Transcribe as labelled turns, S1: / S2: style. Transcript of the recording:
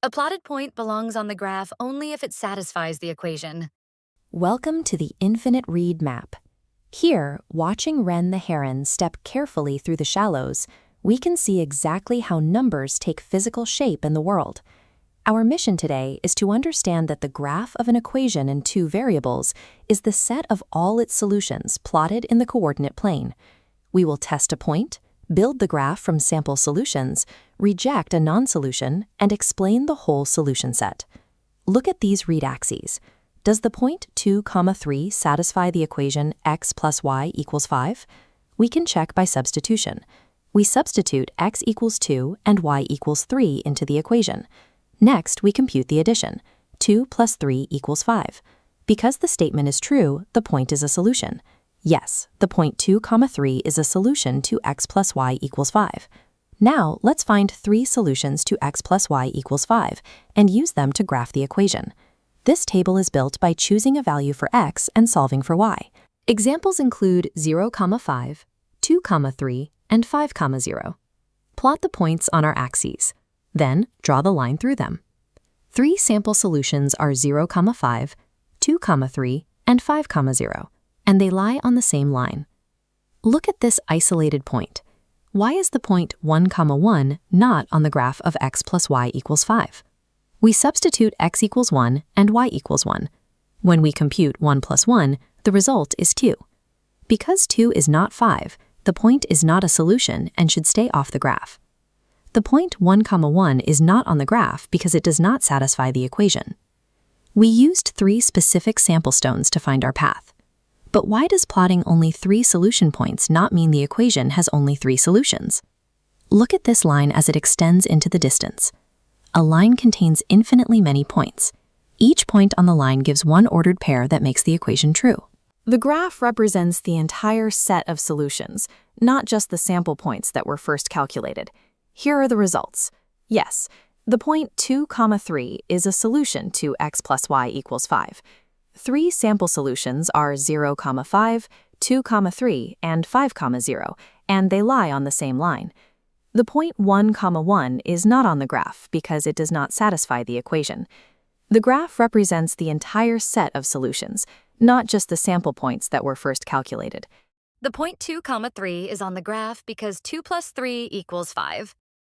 S1: A plotted point belongs on the graph only if it satisfies the equation.
S2: Welcome to the infinite reed map. Here, watching Wren the heron step carefully through the shallows, we can see exactly how numbers take physical shape in the world. Our mission today is to understand that the graph of an equation in two variables is the set of all its solutions plotted in the coordinate plane. We will test a point, build the graph from sample solutions, reject a non-solution, and explain the whole solution set. Look at these reed axes. Does the point 2, 3 satisfy the equation x plus y equals 5? We can check by substitution. We substitute x equals 2 and y equals 3 into the equation. Next, we compute the addition. 2 plus 3 equals 5. Because the statement is true, the point is a solution. Yes, the point 2, 3 is a solution to x plus y equals 5. Now, let's find 3 solutions to x plus y equals 5 and use them to graph the equation. This table is built by choosing a value for x and solving for y. Examples include 0, 5, 2, 3, and 5, 0. Plot the points on our axes. Then, draw the line through them. 3 sample solutions are 0, 5, 2, 3, and 5, 0, and they lie on the same line. Look at this isolated point. Why is the point 1, 1 not on the graph of x plus y equals 5? We substitute x equals 1 and y equals 1. When we compute 1 plus 1, the result is 2. Because 2 is not 5, the point is not a solution and should stay off the graph. The point 1, 1 is not on the graph because it does not satisfy the equation. We used 3 specific sample stones to find our path. But why does plotting only 3 solution points not mean the equation has only 3 solutions? Look at this line as it extends into the distance. A line contains infinitely many points. Each point on the line gives one ordered pair that makes the equation true. The graph represents the entire set of solutions, not just the sample points that were first calculated. Here are the results. Yes, the point 2, 3 is a solution to x plus y equals 5. 3 sample solutions are 0, 5, 2, 3, and 5, 0, and they lie on the same line. The point 1, 1 is not on the graph because it does not satisfy the equation. The graph represents the entire set of solutions, not just the sample points that were first calculated.
S1: The point 2, 3 is on the graph because 2 plus 3 equals 5.